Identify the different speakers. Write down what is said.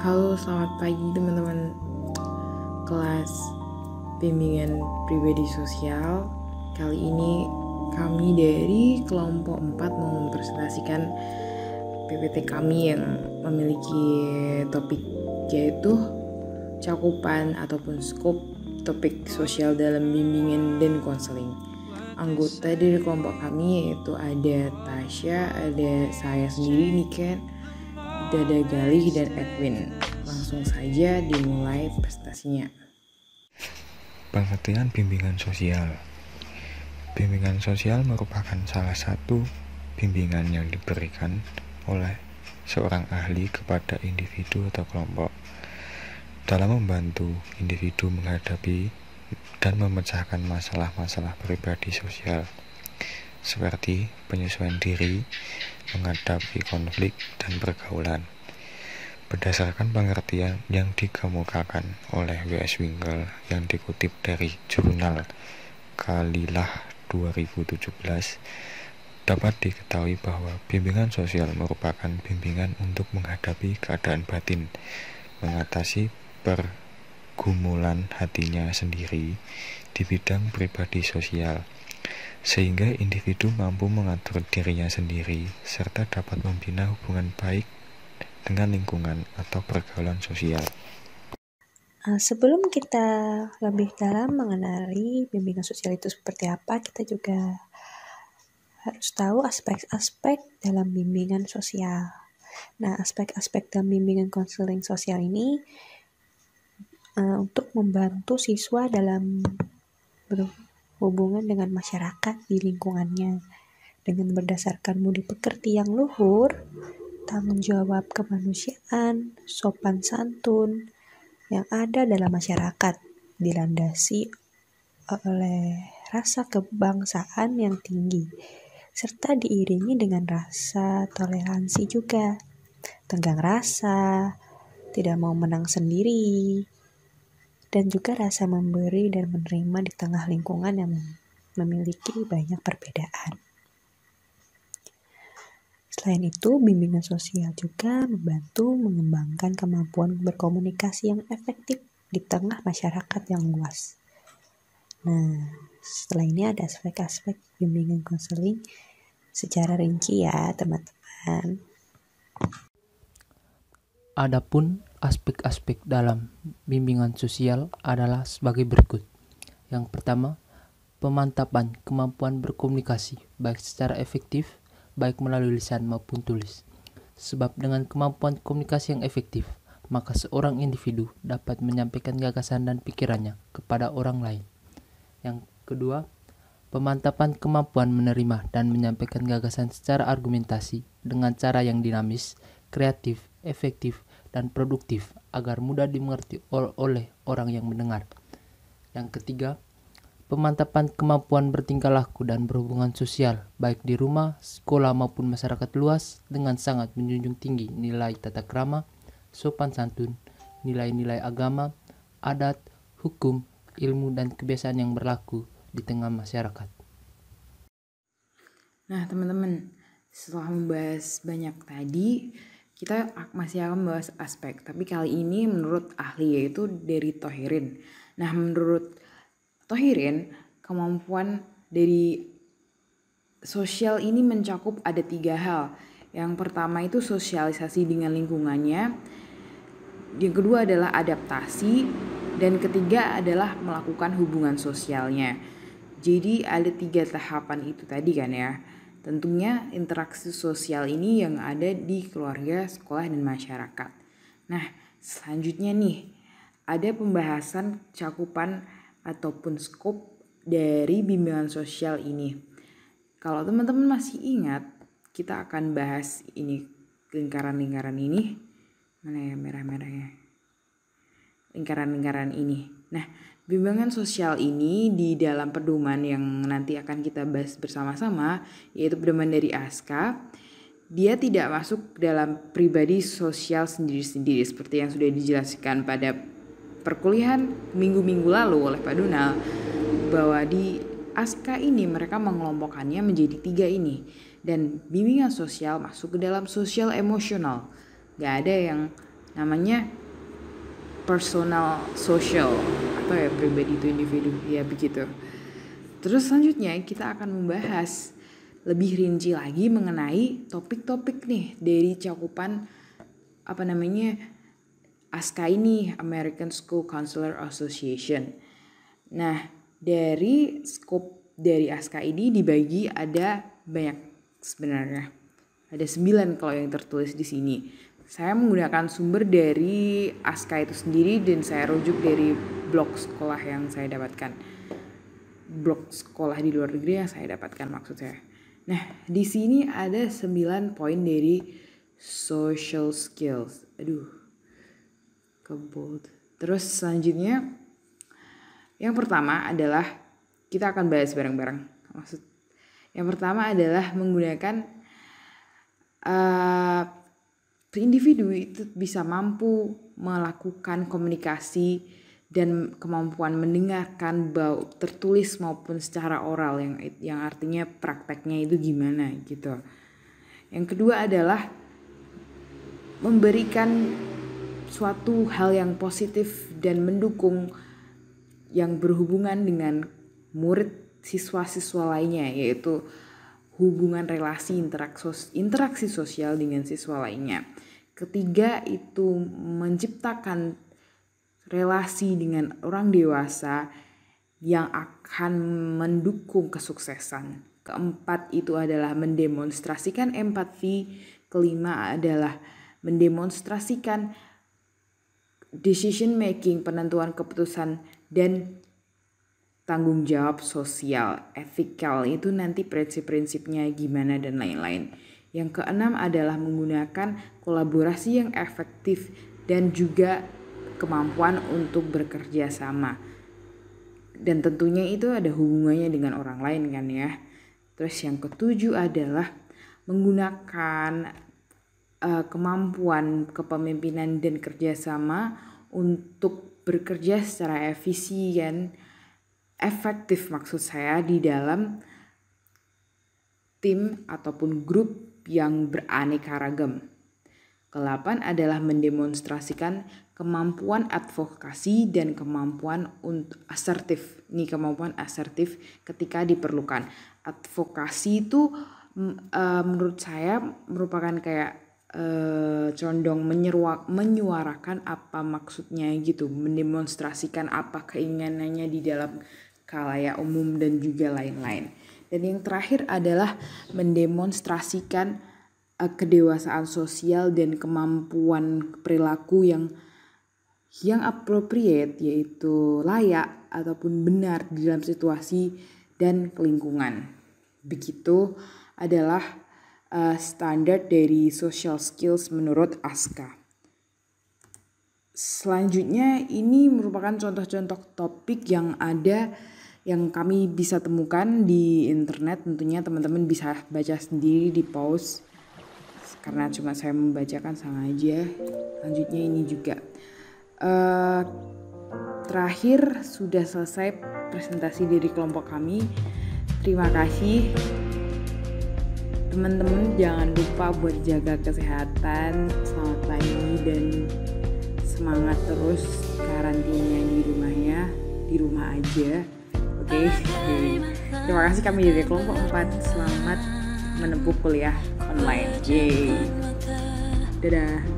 Speaker 1: Halo, selamat pagi teman-teman kelas bimbingan pribadi sosial. Kali ini kami dari kelompok 4 mau mempresentasikan PPT kami yang memiliki topik yaitu cakupan ataupun skop topik sosial dalam bimbingan dan konseling. Anggota dari kelompok kami yaitu ada Tasya, ada saya sendiri Niken, Dada Galih, dan Edwin. Langsung saja dimulai presentasinya.
Speaker 2: Pengertian bimbingan sosial. Bimbingan sosial merupakan salah satu bimbingan yang diberikan oleh seorang ahli kepada individu atau kelompok dalam membantu individu menghadapi dan memecahkan masalah-masalah pribadi sosial seperti penyesuaian diri, menghadapi konflik, dan pergaulan. Berdasarkan pengertian yang dikemukakan oleh W.S. Winkel yang dikutip dari jurnal Kalilah 2017, dapat diketahui bahwa bimbingan sosial merupakan bimbingan untuk menghadapi keadaan batin, mengatasi pergumulan hatinya sendiri di bidang pribadi sosial, sehingga individu mampu mengatur dirinya sendiri serta dapat membina hubungan baik dengan lingkungan atau pergaulan sosial.
Speaker 3: Sebelum kita lebih dalam mengenali bimbingan sosial itu seperti apa, kita juga harus tahu aspek-aspek dalam bimbingan sosial. Nah, aspek-aspek dalam bimbingan konseling sosial ini untuk membantu siswa dalam berhubungan dengan masyarakat di lingkungannya dengan berdasarkan budi pekerti yang luhur, tanggung jawab kemanusiaan, sopan santun yang ada dalam masyarakat, dilandasi oleh rasa kebangsaan yang tinggi, serta diiringi dengan rasa toleransi juga, tenggang rasa, tidak mau menang sendiri, dan juga rasa memberi dan menerima di tengah lingkungan yang memiliki banyak perbedaan. Selain itu, bimbingan sosial juga membantu mengembangkan kemampuan berkomunikasi yang efektif di tengah masyarakat yang luas. Nah, setelah ini ada aspek-aspek bimbingan konseling secara rinci ya, teman-teman.
Speaker 4: Adapun aspek-aspek dalam bimbingan sosial adalah sebagai berikut. Yang pertama, pemantapan kemampuan berkomunikasi baik secara efektif baik melalui lisan maupun tulis. Sebab dengan kemampuan komunikasi yang efektif, maka seorang individu dapat menyampaikan gagasan dan pikirannya kepada orang lain. Yang kedua, pemantapan kemampuan menerima dan menyampaikan gagasan secara argumentasi dengan cara yang dinamis, kreatif, efektif, dan produktif agar mudah dimengerti oleh orang yang mendengar. Yang ketiga, pemantapan kemampuan bertingkah laku dan berhubungan sosial baik di rumah, sekolah maupun masyarakat luas dengan sangat menjunjung tinggi nilai tata krama, sopan santun, nilai-nilai agama, adat, hukum, ilmu dan kebiasaan yang berlaku di tengah masyarakat.
Speaker 1: Nah teman-teman, setelah membahas banyak tadi, kita masih akan membahas aspek. Tapi kali ini menurut ahli yaitu dari Thohirin. Nah menurut Thohirin, kemampuan dari sosial ini mencakup ada 3 hal. Yang pertama itu sosialisasi dengan lingkungannya. Yang kedua adalah adaptasi. Dan ketiga adalah melakukan hubungan sosialnya. Jadi ada 3 tahapan itu tadi kan ya. Tentunya interaksi sosial ini yang ada di keluarga, sekolah, dan masyarakat. Nah selanjutnya nih, ada pembahasan cakupan ataupun skop dari bimbingan sosial ini. Kalau teman-teman masih ingat, kita akan bahas ini lingkaran-lingkaran ini. Mana ya merah-merahnya? Lingkaran-lingkaran ini. Nah, bimbingan sosial ini di dalam pedoman yang nanti akan kita bahas bersama-sama, yaitu pedoman dari ASKA, dia tidak masuk dalam pribadi sosial sendiri-sendiri seperti yang sudah dijelaskan pada perkuliahan minggu-minggu lalu oleh Pak Donald, bahwa di ASKA ini mereka mengelompokkannya menjadi 3 ini. Dan bimbingan sosial masuk ke dalam sosial emosional. Gak ada yang namanya personal social, atau ya pribadi itu individu, ya begitu. Terus selanjutnya kita akan membahas lebih rinci lagi mengenai topik-topik nih dari cakupan ASCA ini, American School Counselor Association. Nah, dari skop dari ASCA ini dibagi ada banyak sebenarnya. Ada 9 kalau yang tertulis di sini. Saya menggunakan sumber dari ASCA itu sendiri dan saya rujuk dari blog sekolah yang saya dapatkan. Blog sekolah di luar negeri yang saya dapatkan maksud saya. Nah, di sini ada 9 poin dari social skills. Kebold. Terus selanjutnya yang pertama adalah kita akan bahas bareng-bareng. Yang pertama adalah menggunakan individu itu bisa mampu melakukan komunikasi dan kemampuan mendengarkan baik tertulis maupun secara oral yang artinya prakteknya itu gimana gitu. Yang kedua adalah memberikan suatu hal yang positif dan mendukung yang berhubungan dengan murid siswa-siswa lainnya, yaitu hubungan relasi interaksi sosial dengan siswa lainnya. Ketiga itu menciptakan relasi dengan orang dewasa yang akan mendukung kesuksesan. Keempat itu adalah mendemonstrasikan empati. Kelima adalah mendemonstrasikan decision making, penentuan keputusan, dan tanggung jawab sosial. Ethical itu nanti prinsip-prinsipnya gimana dan lain-lain. Yang keenam adalah menggunakan kolaborasi yang efektif dan juga kemampuan untuk bekerja sama. Dan tentunya itu ada hubungannya dengan orang lain kan ya. Terus yang ketujuh adalah menggunakan kemampuan kepemimpinan dan kerjasama untuk bekerja secara efisien, efektif maksud saya di dalam tim ataupun grup yang beraneka ragam. Ke-8 adalah mendemonstrasikan kemampuan advokasi dan kemampuan untuk asertif. Ini kemampuan asertif ketika diperlukan. Advokasi itu menurut saya merupakan kayak condong menyuarakan apa maksudnya gitu, mendemonstrasikan apa keinginannya di dalam khalayak umum dan juga lain-lain. Dan yang terakhir adalah mendemonstrasikan kedewasaan sosial dan kemampuan perilaku yang appropriate, yaitu layak ataupun benar di dalam situasi dan lingkungan. Begitu adalah standar dari social skills menurut ASCA. Selanjutnya ini merupakan contoh-contoh topik yang ada yang kami bisa temukan di internet. Tentunya teman-teman bisa baca sendiri di pause karena cuma saya membacakan sengaja. Selanjutnya ini juga terakhir sudah selesai presentasi dari kelompok kami. Terima kasih teman-teman, jangan lupa buat jaga kesehatan. Selamat pagi dan semangat terus karantinanya di rumah aja. Oke. Terima kasih, kami dari kelompok 4. Selamat menempuh kuliah online. Yeay. Dadah.